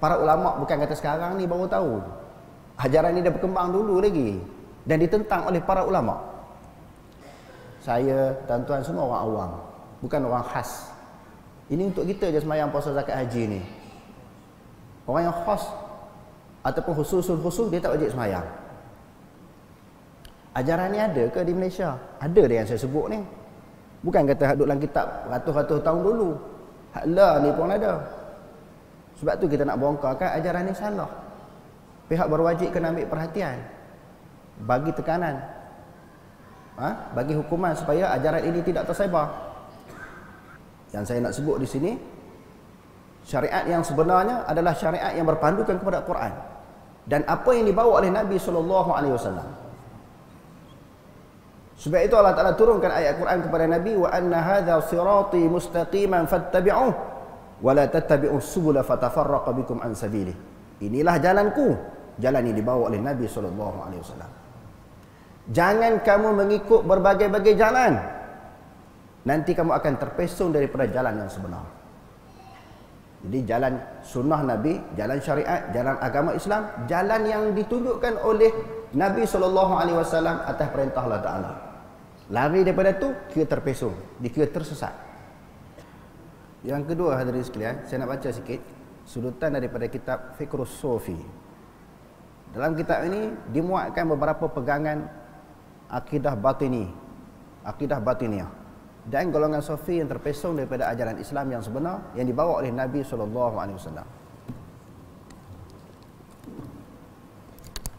Para ulama bukan kata sekarang ni baru tahu. Ajaran ni dah berkembang dulu lagi dan ditentang oleh para ulama. Saya, tuan-tuan semua orang awam, bukan orang khas. Ini untuk kita je sembahyang puasa zakat haji ni. Orang yang khas ataupun khusus dia tak wajib sembahyang. Ajaran ni ada ke di Malaysia? Ada dia yang saya sebut ni. Bukan kata duduk dalam kitab ratus-ratus tahun dulu. Haklah ni pun ada. Sebab tu kita nak bongkarkan ajaran ni salah. Pihak berwajib kena ambil perhatian. Bagi tekanan. Bagi hukuman supaya ajaran ini tidak tersebar. Yang saya nak sebut di sini, syariat yang sebenarnya adalah syariat yang berpandukan kepada Quran dan apa yang dibawa oleh Nabi SAW. Sebab itu Allah Ta'ala turunkan ayat Quran kepada Nabi, wa anna hadha sirati mustaqiman fattabi'uh wa la tattabi'us subula fatafarraqa bikum an sabilih. Inilah jalanku. Jalan ini dibawa oleh Nabi SAW. Jangan kamu mengikut berbagai-bagai jalan. Nanti kamu akan terpesong daripada jalan yang sebenar. Jadi jalan sunnah Nabi, jalan syariat, jalan agama Islam, jalan yang ditunjukkan oleh Nabi SAW atas perintah Allah Ta'ala. Lari daripada tu, kira terpesong, dikira tersesat. Yang kedua, hadirin sekalian, saya nak baca sikit sudutan daripada kitab Fiqhus Sufi. Dalam kitab ini dimuatkan beberapa pegangan akidah batini, akidah batiniyah dan golongan Sufi yang terpesong daripada ajaran Islam yang sebenar yang dibawa oleh Nabi SAW.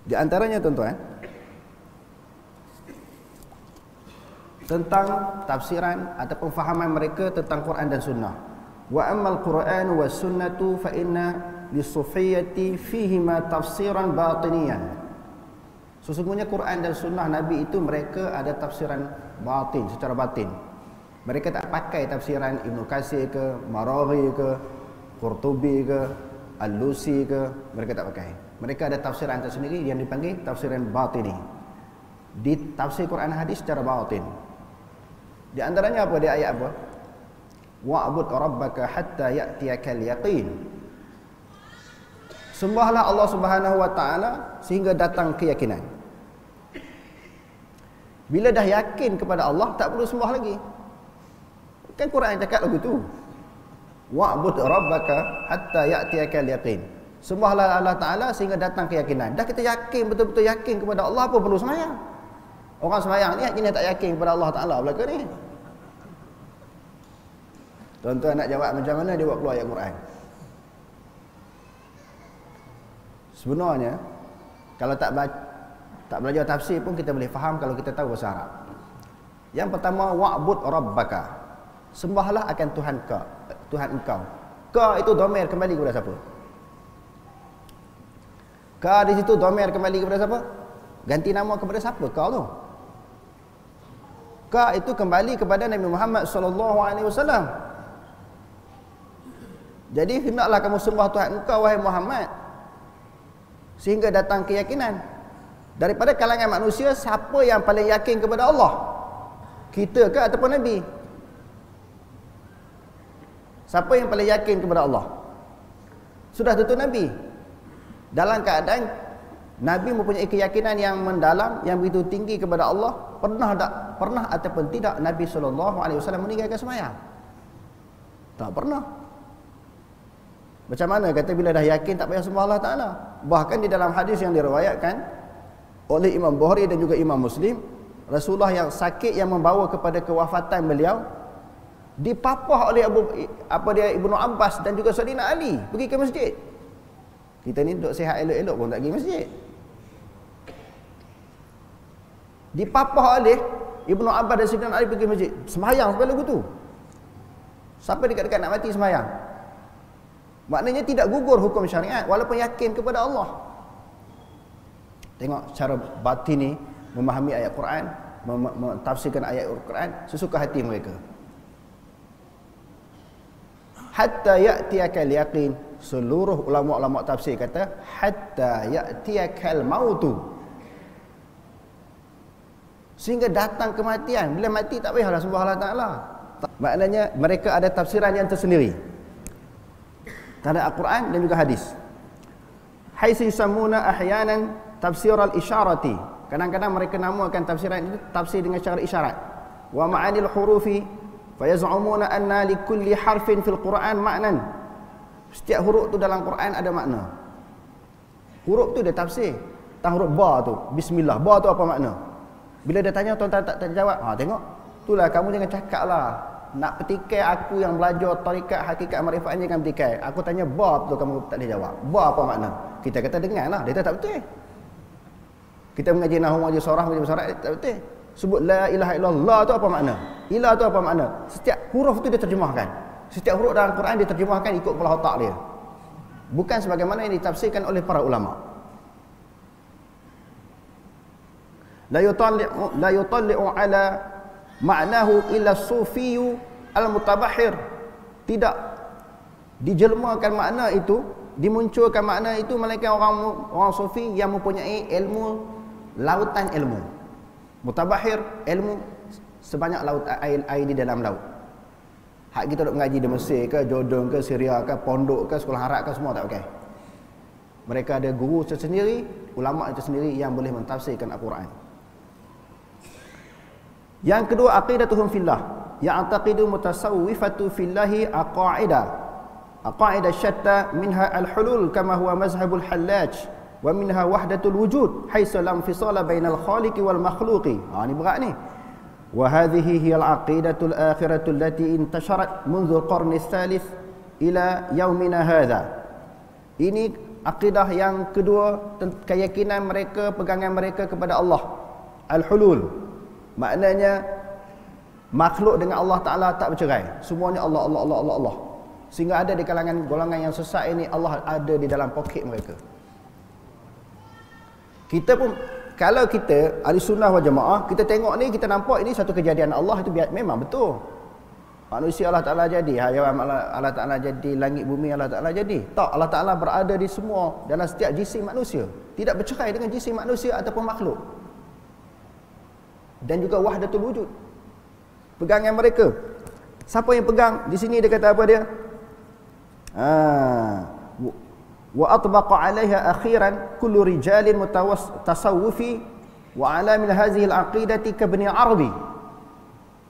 Di antaranya, tuan-tuan, tentang tafsiran ataupun fahaman mereka tentang Quran dan Sunnah. Wa ammal Quran wa sunnatu fa inna lis-sufiyyati fihima tafsiran batiniyan. Sesungguhnya Quran dan Sunnah Nabi itu mereka ada tafsiran batin, secara batin. Mereka tak pakai tafsiran Ibn Katsir ke, Maraghi ke, Qurtubi ke, Al-Lusi ke, mereka tak pakai. Mereka ada tafsiran tersendiri yang dipanggil tafsiran batini. Di tafsir Quran hadis secara batin. Di antaranya apa? Di ayat apa? Wa'bud rabbaka hatta ya'tiyakal yaqin. Sembahlah Allah Subhanahu wa taala sehingga datang keyakinan. Bila dah yakin kepada Allah, tak perlu sembah lagi. Kan Quran cakap lagu tu. Wa'bud rabbaka hatta ya'tiyakal yaqin. Sembahlah Allah Taala sehingga datang keyakinan. Dah kita yakin, betul-betul yakin kepada Allah, apa perlu sembahyang? Orang sembahyang ni akhirnya tak yakin kepada Allah Taala belaka ni. Tuan-tuan nak jawab macam mana dia buat keluar ayat Quran? Sebenarnya kalau tak belajar tafsir pun kita boleh faham kalau kita tahu bahasa Arab. Yang pertama, wa'bud rabbaka. Sembahlah akan Tuhan engkau. Ka itu dhamir kembali kepada siapa? Ka di situ dhamir kembali kepada siapa? Ganti nama kepada siapa ka tu? Ka itu kembali kepada Nabi Muhammad SAW. Jadi hendaklah kamu sembah Tuhan engkau wahai Muhammad sehingga datang keyakinan. Daripada kalangan manusia, siapa yang paling yakin kepada Allah? Kita ke ataupun Nabi? Siapa yang paling yakin kepada Allah? Sudah tentu Nabi. Dalam keadaan Nabi mempunyai keyakinan yang mendalam, yang begitu tinggi kepada Allah, pernah ataupun tidak Nabi SAW meninggalkan sembahyang? Tak pernah. Macam mana kata bila dah yakin tak payah sembah Allah Ta'ala? Bahkan di dalam hadis yang diriwayatkan oleh Imam Bukhari dan juga Imam Muslim, Rasulullah yang sakit yang membawa kepada kewafatan beliau dipapah oleh Ibnu Abbas dan juga Sayyidina Ali pergi ke masjid. Kita ni duduk sihat elok-elok pun tak pergi masjid. Dipapah oleh Ibnu Abbas dan Sayyidina Ali pergi masjid. Sembahyang sampai lagu tu. Sampai dekat-dekat nak mati sembahyang. Maknanya tidak gugur hukum syariat walaupun yakin kepada Allah. Tengok cara batin ni memahami ayat Quran, mentafsirkan ayat Quran sesuka hati mereka. Hatta ya'tiyakal yaqin. Seluruh ulama-ulama tafsir kata hatta ya'tiyakal mautu. Sehingga datang kematian. Bila mati tak payahlah sembah Allah Ta'ala. Maknanya mereka ada tafsiran yang tersendiri terhadap Al-Quran dan juga hadis. haitsu yusammuna ahyanan tafsir al-isyarati. Kadang-kadang mereka namakan tafsiran itu tafsir dengan cara isyarat. Wa ma'anil hurufi fayaz'umuna anna likulli harfin fil Quran ma'nan. Setiap huruf tu dalam Quran ada makna. Huruf tu dia tafsir. Tang huruf ba tu, bismillah. Ba tu apa makna? Bila dia tanya tuan-tuan tak jawab. Tengok. Itulah kamu jangan cakaplah. Nak petikai aku yang belajar tarikat hakikat makrifat ni kan petikai. Aku tanya ba tu kamu tak boleh jawab. Ba apa makna? Kita kata dengarlah, dia tak betul. Kita mengaji nahwu, mengaji sarah, mengaji syarat tak betul. Sebut la ilaha illallah tu apa makna? Ilah tu apa makna? Setiap huruf tu dia terjemahkan. Setiap huruf dalam Quran dia terjemahkan ikut kepala otak dia. Bukan sebagaimana yang ditafsirkan oleh para ulama. La yutalli'u ala ma'nahu illa sufiyu al-mutabahhir. Tidak dijelmakan makna itu, dimunculkan makna itu melainkan orang sufi yang mempunyai ilmu lautan ilmu. Mutabahhir, ilmu sebanyak laut air di dalam laut. Hak kita duk mengaji di Mesir ke, Jordan ke, Syria ke, pondok ke, sekolah Arab ke, semua tak pakai. Mereka ada guru tersendiri, ulama tersendiri yang boleh mentafsirkan Al-Quran. Yang kedua, aqidatuhum fillah. Ya'taqidu mutasawwifatu fillahi aqaida syatta minha al-hulul kama huwa mazhabul Hallaj wa minha wahdatul wujud haitsu lam fisala bainal khaliqi wal makhluqi. Ni berat ni. Wa hadhihi hiya al-aqidatul akhiratu allati intasharat منذ القرن الثالث ila yaumina hadha. Ini akidah yang kedua, keyakinan mereka, pegangan mereka kepada Allah. Al-hulul. Maknanya makhluk dengan Allah Ta'ala tak bercerai. Semuanya Allah, Allah, Allah, Allah, Allah. Sehingga ada di kalangan golongan yang sesat ini, Allah ada di dalam poket mereka. Kita pun, kalau kita ahli sunnah wal jamaah, kita tengok ni, kita nampak ini satu kejadian Allah, itu memang betul. Manusia Allah Ta'ala jadi, hayawan Allah Ta'ala jadi, langit bumi Allah Ta'ala jadi. Tak, Allah Ta'ala berada di semua, dalam setiap jisim manusia. Tidak bercerai dengan jisim manusia ataupun makhluk. Dan juga wahdatul wujud, pegangan mereka. Siapa yang pegang? Di sini dia kata apa dia? Wa atbaqa 'alaiha akhiran kullu rijalin tasawwufi wa 'ala min hadhihi al-aqidati ka Ibn Arabi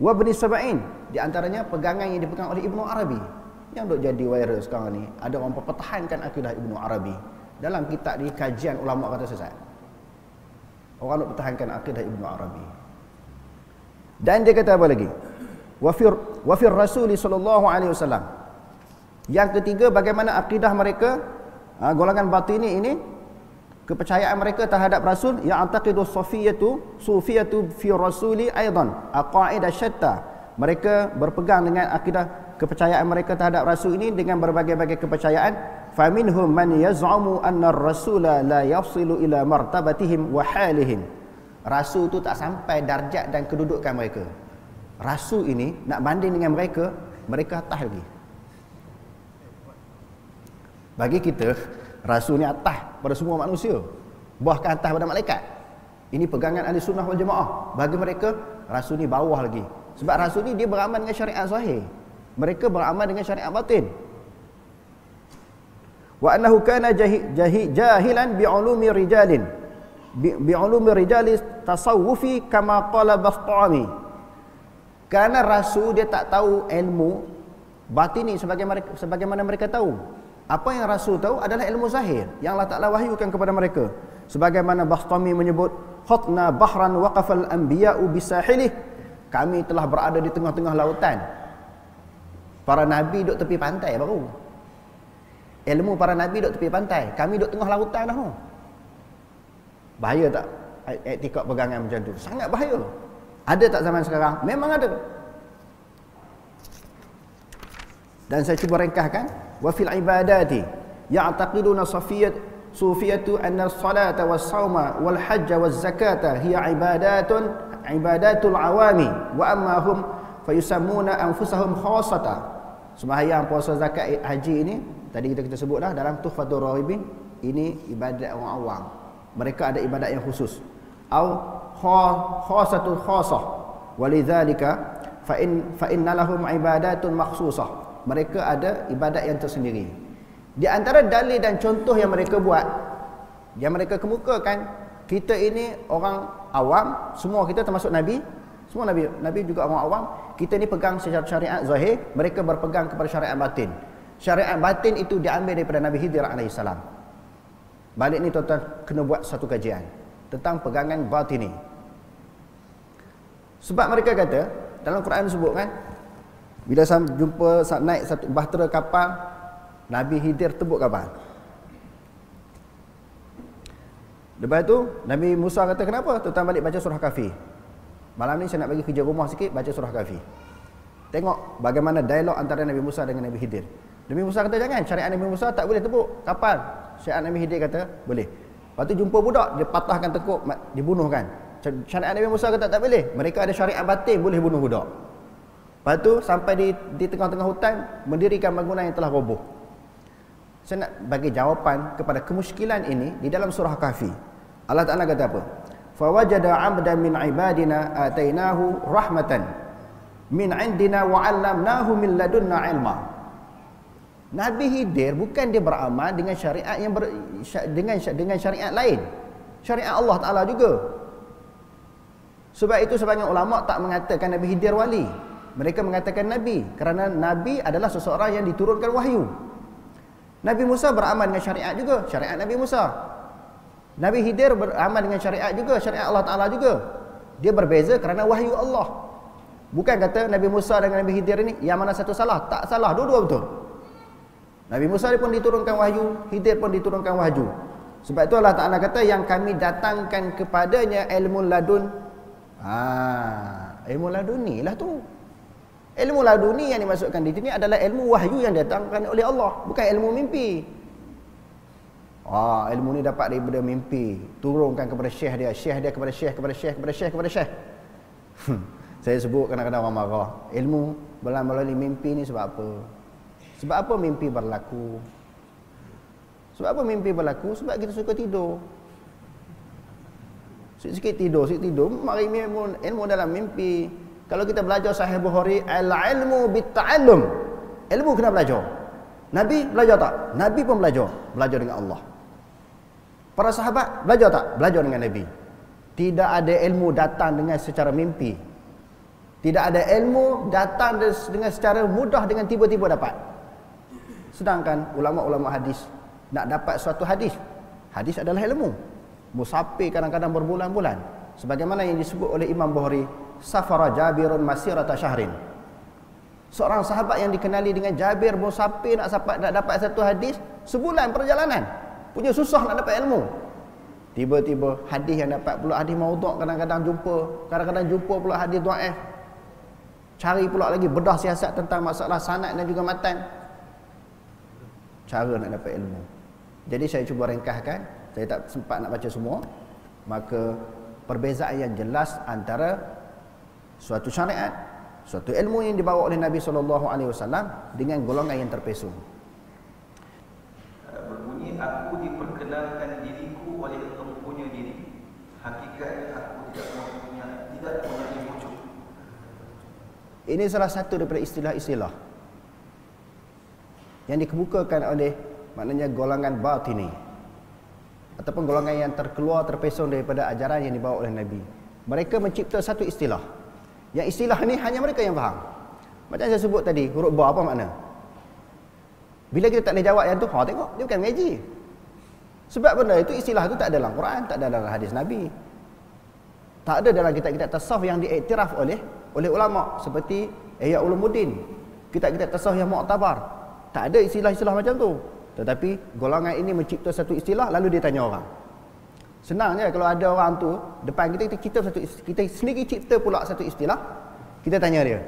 wa Ibn Sab'in. Di antaranya pegangan yang dipegang oleh Ibn Arabi yang duk jadi viral sekarang ni. Ada orang pertahankan akidah Ibn Arabi dalam kitab di kajian ulama kata sesat. Orang duk pertahankan akidah Ibn Arabi. Dan dia kata apa lagi? Wa fir Rasul sallallahu alaihi wasallam. Yang ketiga, bagaimana akidah mereka, golongan batini ini, kepercayaan mereka terhadap Rasul, ya'taqidu sufiyatu fi rasuli aidan aqaida syatta. Mereka berpegang dengan akidah kepercayaan mereka terhadap Rasul ini dengan berbagai-bagai kepercayaan. Faminhum man yaz'umu anna ar-rasula la yasilu ila martabatihim wa halihim. Rasul tu tak sampai darjat dan kedudukan mereka. Rasul ini nak banding dengan mereka, mereka atas lagi. Bagi kita, Rasul ni atas pada semua manusia, bahkan atas pada malaikat. Ini pegangan ahli sunnah wal jamaah. Bagi mereka, Rasul ni bawah lagi. Sebab Rasul ni dia beramal dengan syariat zahir, mereka beramal dengan syariat batin. Wa annahu kana jahilan bi'ulumi rijalin bi'ulumi rijalis tasawufi kama qala Bastami. Kerana Rasul dia tak tahu ilmu batini sebagaimana mereka tahu. Apa yang Rasul tahu adalah ilmu zahir yang Allah Ta'ala wahyukan kepada mereka. Sebagaimana Bastami menyebut, khatna bahran waqafal anbiya'u bisahilih. Kami telah berada di tengah-tengah lautan. Para nabi duduk tepi pantai baru. Ilmu para nabi duduk tepi pantai, kami duduk tengah lautan dah. Bahaya tak etika pegangan macam tu? Sangat bahaya. Ada tak zaman sekarang? Memang ada. Dan saya cuba ringkaskan. Wa fil ibadati ya'taqiduna sufiyatu anna as-salata was-sawma wal-hajja waz-zakata hiya ibadatul awami wa amma hum fayusammuna anfusahum khassata. Sembahyang, puasa, zakat, haji ini tadi kita sebut dah dalam Tuhfatur Raghibin, ini ibadat orang awam. Mereka ada ibadat yang khusus. Au khassatul khassah. Walidzalika fa inna lahum ibadatun makhsusah. Mereka ada ibadat yang tersendiri. Di antara dalil dan contoh yang mereka buat yang mereka kemukakan, kita ini orang awam, semua kita termasuk Nabi, semua Nabi juga orang awam, kita ni pegang secara syariat zahir, mereka berpegang kepada syariat batin. Syariat batin itu diambil daripada Nabi Khidir alaihissalam. Balik ni tuan-tuan kena buat satu kajian tentang pegangan batini. Sebab mereka kata, dalam Quran sebut kan, bila jumpa naik satu bahtera kapal, Nabi Khidir tebuk kapal. Lepas tu Nabi Musa kata, kenapa? Tuan balik baca surah Kahfi. Malam ni saya nak bagi kerja rumah sikit, baca surah Kahfi. Tengok bagaimana dialog antara Nabi Musa dengan Nabi Khidir. Nabi Musa kata jangan, syariat Nabi Musa tak boleh tepuk kapal. Syariat Nabi Khidir kata boleh. Lepas tu jumpa budak, dia patahkan tekuk, dibunuh kan. Syariat Nabi Musa kata tak boleh. Mereka ada syariat batin, boleh bunuh budak. Lepas tu sampai di tengah-tengah hutan, mendirikan bangunan yang telah roboh. Saya nak bagi jawapan kepada kemusykilan ini di dalam surah Kahfi. Allah Ta'ala kata apa? Fawajada 'abdan min 'ibadina atainahu rahmatan min 'indina wa 'allamnahu min ladunna 'ilma. Nabi Khidir bukan dia beramal dengan syariat yang dengan syariat lain. Syariat Allah Ta'ala juga. Sebab itu sebahagian ulama tak mengatakan Nabi Khidir wali. Mereka mengatakan Nabi kerana Nabi adalah seseorang yang diturunkan wahyu. Nabi Musa beramal dengan syariat juga, syariat Nabi Musa. Nabi Khidir beramal dengan syariat juga, syariat Allah Ta'ala juga. Dia berbeza kerana wahyu Allah. Bukan kata Nabi Musa dengan Nabi Khidir ini yang mana satu salah. Tak salah, dua-dua betul. Nabi Musa pun diturunkan wahyu, Khidir pun diturunkan wahyu. Sebab itu Allah Ta'ala kata yang kami datangkan kepadanya ilmu ladun. Ilmu laduni lah tu. Ilmu laduni yang dimasukkan di sini adalah ilmu wahyu yang datangkan oleh Allah, bukan ilmu mimpi. Ilmu ni dapat daripada mimpi, turunkan kepada syekh dia kepada syekh, kepada syekh, kepada syekh, kepada syekh. Saya sebut kadang-kadang orang marah. Ilmu melalui mimpi ni sebab apa? Sebab apa mimpi berlaku? Sebab apa mimpi berlaku? Sebab kita suka tidur. Sikit-sikit tidur, mari ilmu dalam mimpi. Kalau kita belajar Sahih Bukhari, al-ilmu bit-ta'allum. Ilmu kena belajar. Nabi belajar tak? Nabi pun belajar dengan Allah. Para sahabat belajar tak? Belajar dengan Nabi. Tidak ada ilmu datang dengan secara mimpi. Tidak ada ilmu datang dengan secara mudah, dengan tiba-tiba dapat. Sedangkan ulama-ulama hadis nak dapat suatu hadis. Hadis adalah ilmu. Musafir kadang-kadang berbulan-bulan. Sebagaimana yang disebut oleh Imam Bukhari, safara Jabirun masirata syahrin. Seorang sahabat yang dikenali dengan Jabir musafir nak dapat satu hadis sebulan perjalanan. Punya susah nak dapat ilmu. Tiba-tiba hadis yang dapat pula hadis maudhu' kadang-kadang jumpa pula hadis dhaif. Cari pula lagi bedah siasat tentang masalah sanad dan juga matan. Cara nak dapat ilmu. Jadi saya cuba ringkaskan, saya tak sempat nak baca semua. Maka perbezaan yang jelas antara suatu syariat, suatu ilmu yang dibawa oleh Nabi SAW dengan golongan yang terpesong. Berbunyi, aku diperkenalkan diriku oleh empunya diri. Hakikatnya aku tidak mempunyai wujud. Ini salah satu daripada istilah-istilah yang dikemukakan oleh maknanya golongan batini ataupun golongan yang terpesong daripada ajaran yang dibawa oleh Nabi. Mereka mencipta satu istilah. Yang istilah ni hanya mereka yang faham. Macam saya sebut tadi, huruf ba apa makna? Bila kita tak boleh jawab yang tu, tengok, dia bukan mengaji. Sebab benda itu, istilah itu tak ada dalam Quran, tak ada dalam hadis Nabi. Tak ada dalam kitab-kitab tasawuf yang diiktiraf oleh ulama seperti Ihya Ulumuddin, kitab-kitab tasawuf yang muktabar. Tak ada istilah-istilah macam tu. Tetapi golongan ini mencipta satu istilah lalu dia tanya orang. Senang je kalau ada orang tu depan kita sendiri cipta pula satu istilah, kita tanya dia.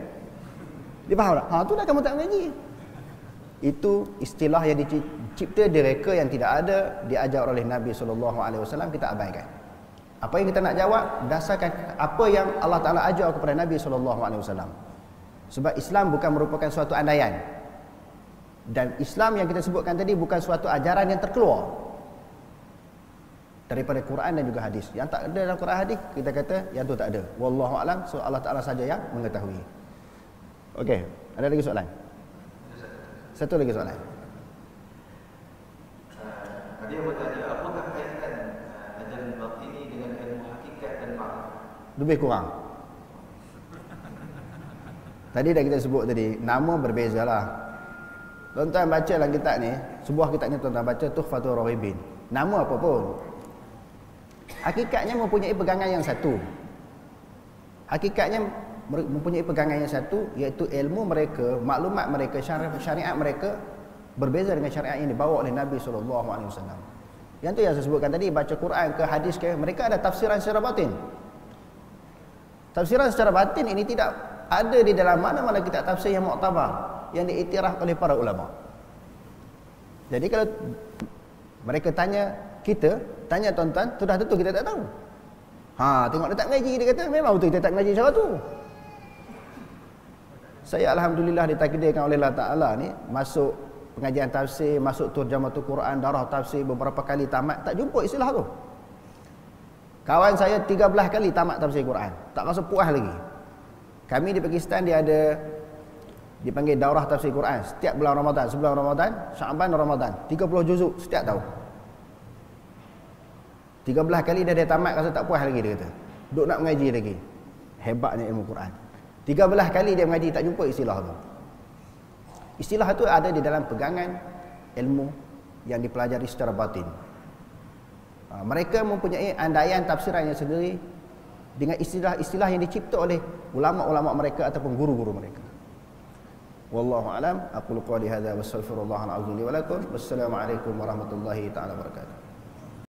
Dia faham tak? Tu dah kamu tak mengaji. Itu istilah yang dicipta direka yang tidak ada diajar oleh Nabi SAW, kita abaikan. Apa yang kita nak jawab berdasarkan apa yang Allah Ta'ala ajar kepada Nabi SAW. Sebab Islam bukan merupakan suatu andaian. Dan Islam yang kita sebutkan tadi bukan suatu ajaran yang terkeluar daripada Quran dan juga hadis. Yang tak ada dalam Quran hadis, kita kata yang tu tak ada. Wallahu a'lam, so Allah Ta'ala saja yang mengetahui. Okey, ada lagi soalan? Satu lagi soalan. Ada yang bertanya, apakah kaitan ajaran batini dengan ilmu hakikat dan ma'rifah. Lebih kurang. Tadi dah kita sebut tadi, nama berbezalah. Tuan-tuan baca dalam kitab ni, sebuah kitab ni tuan-tuan baca Tuhfatul Raghibin. Nama apa pun, hakikatnya mempunyai pegangan yang satu. Hakikatnya mempunyai pegangan yang satu, iaitu ilmu mereka, maklumat mereka, syariat mereka berbeza dengan syariat yang dibawa oleh Nabi SAW. Yang tu yang saya sebutkan tadi, baca Quran ke hadis ke, mereka ada tafsiran secara batin. Tafsiran secara batin ini tidak ada di dalam mana-mana kitab tafsir yang muktabar, yang diiktiraf oleh para ulama. Jadi kalau mereka tanya kita, tanya tuan-tuan, sudah tentu kita tak tahu. Tengok dia tak mengaji, dia kata memang betul kita tak mengaji cara tu. Saya alhamdulillah ditakdirkan oleh Allah Taala ni masuk pengajian tafsir, masuk terjematul Quran, darah tafsir, beberapa kali tamat, tak jumpa istilah tu. Kawan saya 13 kali tamat tafsir Quran, tak rasa puas lagi. Kami di Pakistan dia ada dipanggil daurah tafsir Quran setiap bulan Ramadan, sebelum Ramadan, Syaban, Ramadan, 30 juzuk setiap tahun. 13 kali dah dia tamat, rasa tak puas lagi dia kata. Duk nak mengaji lagi. Hebatnya ilmu Quran. 13 kali dia mengaji tak jumpa istilah tu. Istilah tu ada di dalam pegangan ilmu yang dipelajari secara batin. Mereka mempunyai andaian tafsiran yang sendiri dengan istilah-istilah yang dicipta oleh ulama-ulama mereka ataupun guru-guru mereka. Wallahu a'lam. Aqulu qawli hadza wa astaghfirullahal azim li wa lakum. Wassalamu alaikum warahmatullahi taala wabarakatuh.